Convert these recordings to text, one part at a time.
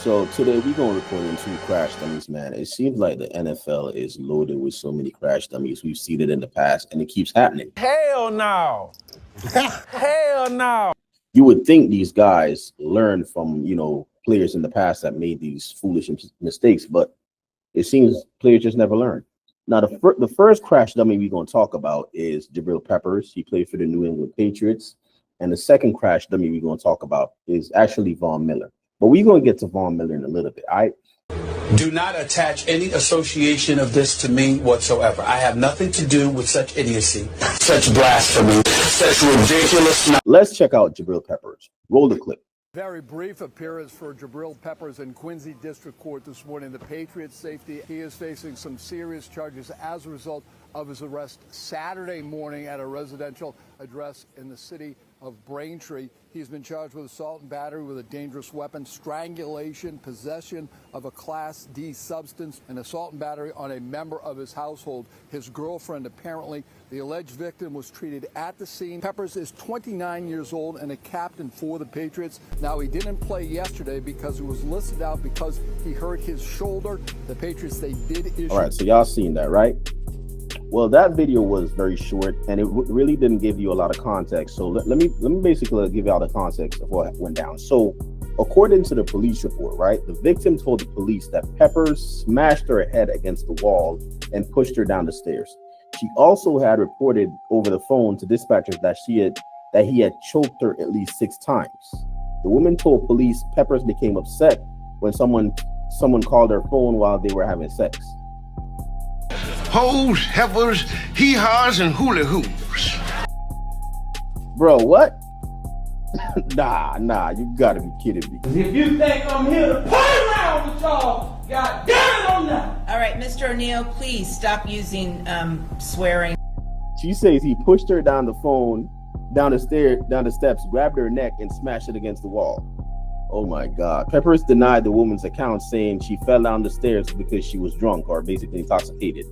So today we're gonna report on two crash dummies, man. It seems like the NFL is loaded with so many crash dummies. We've seen it in the past, and it keeps happening. Hell no. Hell no. You would think these guys learn from players in the past that made these foolish mistakes, but it seems players just never learn. Now, the first crash dummy we're gonna talk about is Jabril Peppers. He played for the New England Patriots, and the second crash dummy we're gonna talk about is actually Von Miller. But we're going to get to Von Miller in a little bit. Do not attach any association of this to me whatsoever. I have nothing to do with such idiocy, such blasphemy, such ridiculous. Let's check out Jabril Peppers. Roll the clip. Very brief appearance for Jabril Peppers in Quincy District Court this morning. The Patriots safety, he is facing some serious charges as a result of his arrest Saturday morning at a residential address in the city of Braintree. He's been charged with assault and battery with a dangerous weapon, strangulation, possession of a Class D substance, and assault and battery on a member of his household, his girlfriend. Apparently, the alleged victim was treated at the scene. Peppers is 29 years old and a captain for the Patriots. Now, he didn't play yesterday because he was listed out because he hurt his shoulder. The Patriots, they did issue. All right, so y'all seen that, right? Well, that video was very short, and it really didn't give you a lot of context. So let me basically give y'all the context of what went down. So, according to the police report, right, the victim told the police that Peppers smashed her head against the wall and pushed her down the stairs. She also had reported over the phone to dispatchers that he had choked her at least 6 times. The woman told police Peppers became upset when someone called her phone while they were having sex. Hoes, heifers, hee-haws, and hula hoops. Bro, what? Nah, you gotta be kidding me. If you think I'm here to play around with y'all, God damn it, I'm not. All right, Mr. O'Neill, please stop using swearing. She says he pushed her down the steps, grabbed her neck, and smashed it against the wall. Oh my God. Peppers denied the woman's account, saying she fell down the stairs because she was drunk or basically intoxicated.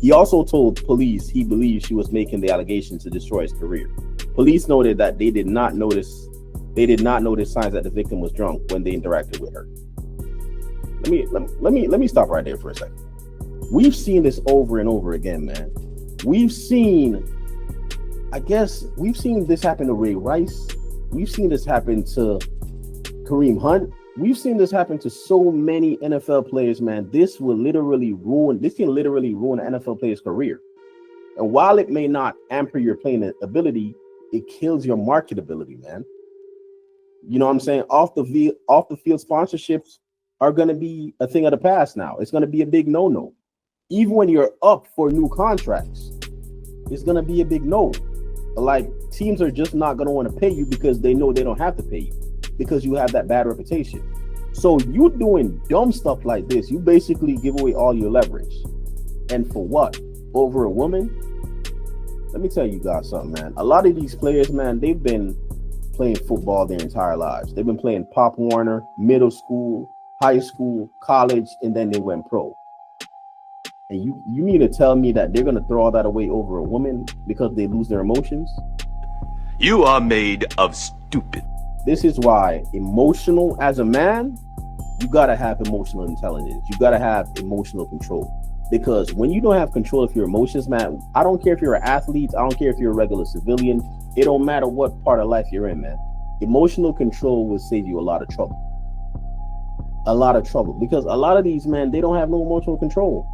He also told police he believed she was making the allegations to destroy his career. Police noted that they did not notice signs that the victim was drunk when they interacted with her. Let me stop right there for a second. We've seen this over and over again, man. We've seen this happen to Ray Rice. We've seen this happen to Kareem Hunt. We've seen this happen to so many NFL players, man. This can literally ruin an NFL player's career. And while it may not hamper your playing ability, it kills your marketability, man. You know what I'm saying? Off the field sponsorships are going to be a thing of the past now. It's going to be a big no-no. Even when you're up for new contracts, it's going to be a big no. Like, teams are just not going to want to pay you because they know they don't have to pay you, because you have that bad reputation. So you doing dumb stuff like this, you basically give away all your leverage. And for what? Over a woman? Let me tell you guys something, man. A lot of these players, man, they've been playing football their entire lives. They've been playing Pop Warner, middle school, high school, college, and then they went pro. And you mean to tell me that they're going to throw all that away over a woman because they lose their emotions? You are made of stupid. This is why emotional, as a man, you got to have emotional intelligence. You got to have emotional control. Because when you don't have control of your emotions, man, I don't care if you're an athlete. I don't care if you're a regular civilian. It don't matter what part of life you're in, man. Emotional control will save you a lot of trouble. A lot of trouble. Because a lot of these men, they don't have no emotional control.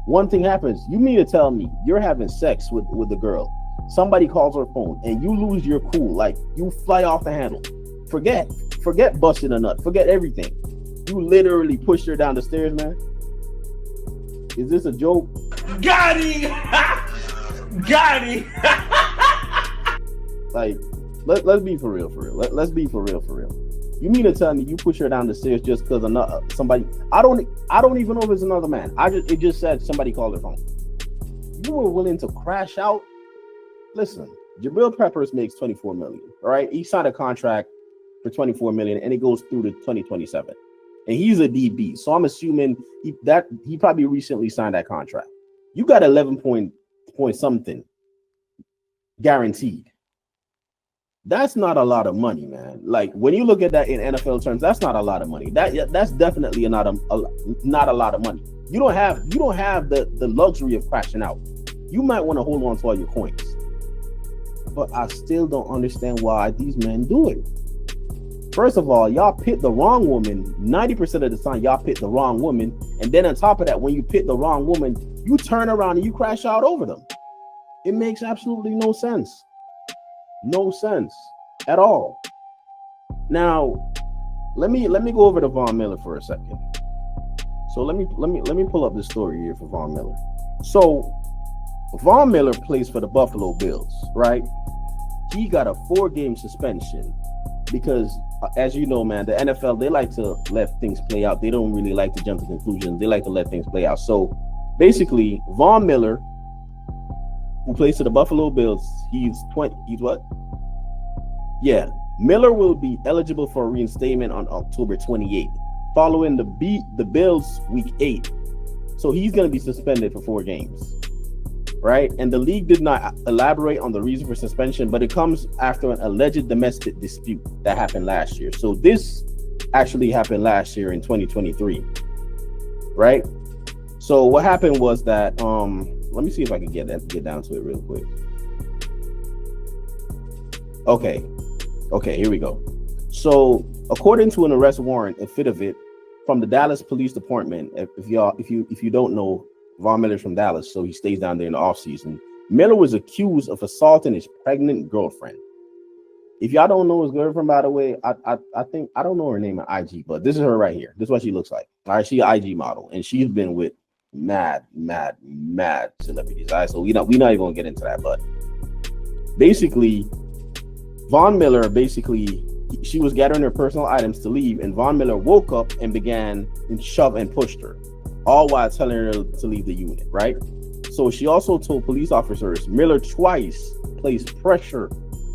One thing happens. You mean to tell me you're having sex with the girl. Somebody calls her phone and you lose your cool. Like, you fly off the handle. Forget busting a nut. Forget everything. You literally pushed her down the stairs, man. Is this a joke? Got him! Got him! Like, let's be for real. Let's be for real. You mean to tell me you push her down the stairs just because somebody? I don't even know if it's another man. It just said somebody called her phone. You were willing to crash out. Listen, Jabril Peppers makes $24 million. All right, he signed a contract for $24 million, and it goes through to 2027. And he's a DB, so I'm assuming he probably recently signed that contract. You got 11 point something guaranteed. That's not a lot of money, man. Like when you look at that in NFL terms, that's not a lot of money. That's definitely not a lot of money. You don't have the luxury of crashing out. You might want to hold on to all your coins. But I still don't understand why these men do it. First of all, y'all pick the wrong woman. 90% of the time, y'all pick the wrong woman. And then on top of that, when you pick the wrong woman, you turn around and you crash out over them. It makes absolutely no sense. No sense at all. Now, let me go over to Von Miller for a second. So let me pull up this story here for Von Miller. So Von Miller plays for the Buffalo Bills, right? He got a 4-game suspension because, as you know, man, the NFL, they like to let things play out. They don't really like to jump to conclusions. They like to let things play out. So basically, Von Miller, who plays for the Buffalo Bills, he's what? Yeah, Miller will be eligible for reinstatement on October 28th, following the Bills week 8. So he's going to be suspended for 4 games. Right, and the league did not elaborate on the reason for suspension, but it comes after an alleged domestic dispute that happened last year. So this actually happened last year in 2023, right? So what happened was that let me see if I can get down to it real quick. Okay, here we go. So according to an arrest warrant affidavit from the Dallas Police Department, if you don't know, Von Miller's from Dallas, so he stays down there in the offseason. Miller was accused of assaulting his pregnant girlfriend. If y'all don't know his girlfriend, by the way, I think I don't know her name on IG, but this is her right here. This is what she looks like. All right, she's an IG model, and she's been with mad celebrities. All right, so we're not even gonna get into that, but basically, Von Miller she was gathering her personal items to leave, and Von Miller woke up and began and shoved and pushed her, all while telling her to leave the unit, right? So she also told police officers Miller twice placed pressure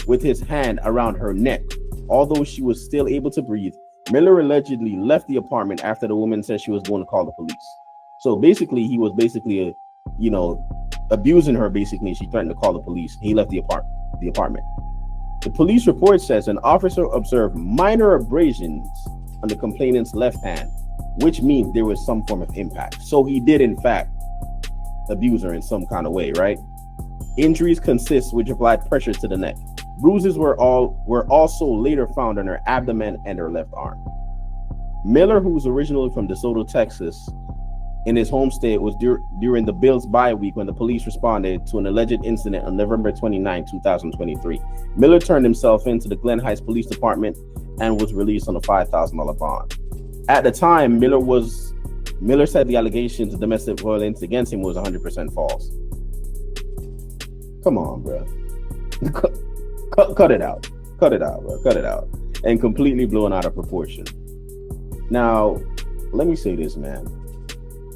with his hand around her neck. Although she was still able to breathe, Miller allegedly left the apartment after the woman said she was going to call the police. So basically, he was abusing her. Basically, she threatened to call the police. He left the apartment. The police report says an officer observed minor abrasions on the complainant's left hand, which means there was some form of impact. So he did, in fact, abuse her in some kind of way, right? Injuries consist which applied pressure to the neck. Bruises were also later found on her abdomen and her left arm. Miller, who's originally from DeSoto, Texas, in his home state, was during the Bills bye week when the police responded to an alleged incident on November 29, 2023. Miller turned himself into the Glen Heights Police Department and was released on a $5,000 bond. At the time, Miller said the allegations of domestic violence against him was 100% false. Come on, bro. Cut it out. Cut it out, bro. Cut it out. And completely blown out of proportion. Now, let me say this, man.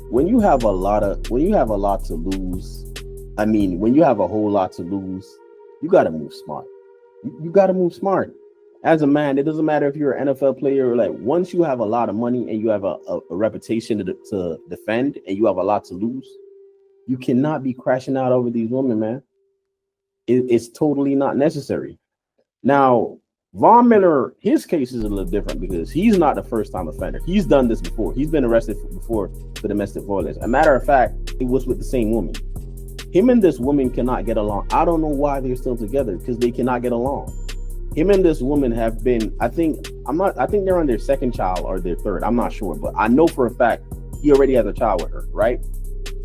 When you have a lot to lose, when you have a whole lot to lose, you got to move smart. You got to move smart. As a man, it doesn't matter if you're an NFL player. Like, once you have a lot of money and you have a reputation to defend and you have a lot to lose, you cannot be crashing out over these women, man. It's totally not necessary. Now, Von Miller, his case is a little different because he's not the first time offender. He's done this before. He's been arrested before for domestic violence. A matter of fact, it was with the same woman. Him and this woman cannot get along. I don't know why they're still together, because they cannot get along. Him and this woman have been, I think they're on their second child or their third. I'm not sure, but I know for a fact he already has a child with her, right?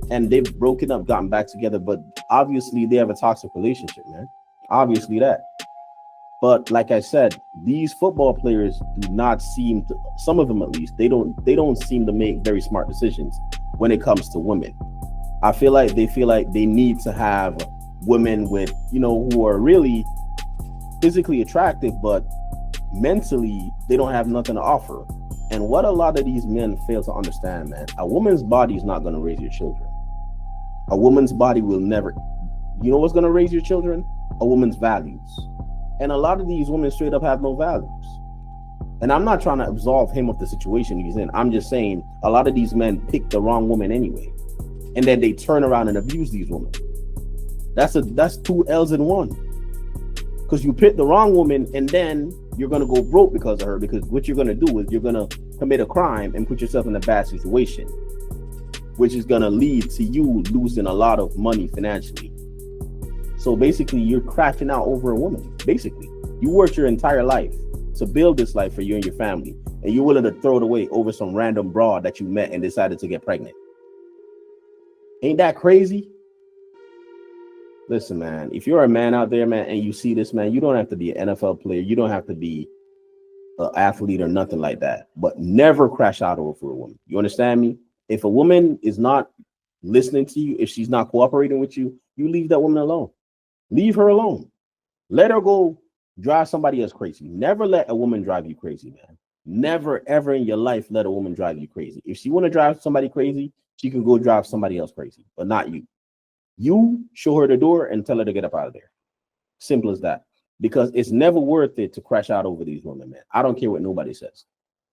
And they've broken up, gotten back together, but obviously they have a toxic relationship, man. Obviously that. But like I said, these football players do not seem to, some of them at least, they don't seem to make very smart decisions when it comes to women. I feel like they need to have women with, who are really physically attractive, but mentally they don't have nothing to offer. And what a lot of these men fail to understand, man, a woman's body is not going to raise your children. A woman's body will never. You know what's going to raise your children? A woman's values. And a lot of these women straight up have no values. And I'm not trying to absolve him of the situation he's in. I'm just saying a lot of these men pick the wrong woman anyway. And then they turn around and abuse these women. That's 2 L's in one. because you picked the wrong woman, and then you're gonna go broke because of her. Because what you're gonna do is you're gonna commit a crime and put yourself in a bad situation, which is gonna lead to you losing a lot of money financially. So basically, you're crashing out over a woman. Basically, you worked your entire life to build this life for you and your family, and you're willing to throw it away over some random broad that you met and decided to get pregnant. Ain't that crazy? Listen, man, if you're a man out there, man, and you see this, man, you don't have to be an NFL player. You don't have to be an athlete or nothing like that, but never crash out over a woman. You understand me? If a woman is not listening to you, if she's not cooperating with you, you leave that woman alone. Leave her alone. Let her go drive somebody else crazy. Never let a woman drive you crazy, man. Never, ever in your life let a woman drive you crazy. If she want to drive somebody crazy, she can go drive somebody else crazy, but not you. You show her the door and tell her to get up out of there. Simple as that. Because it's never worth it to crash out over these women, man. I don't care what nobody says.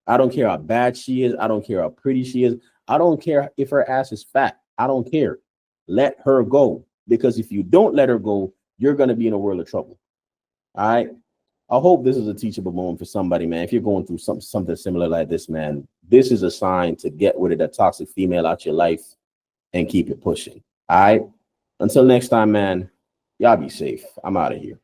I don't care how bad she is. I don't care how pretty she is. I don't care if her ass is fat. I don't care. Let her go. Because if you don't let her go, you're going to be in a world of trouble. All right. I hope this is a teachable moment for somebody, man. If you're going through something similar like this, man, this is a sign to get rid of that toxic female out your life and keep it pushing. All right. Until next time, man, y'all be safe. I'm out of here.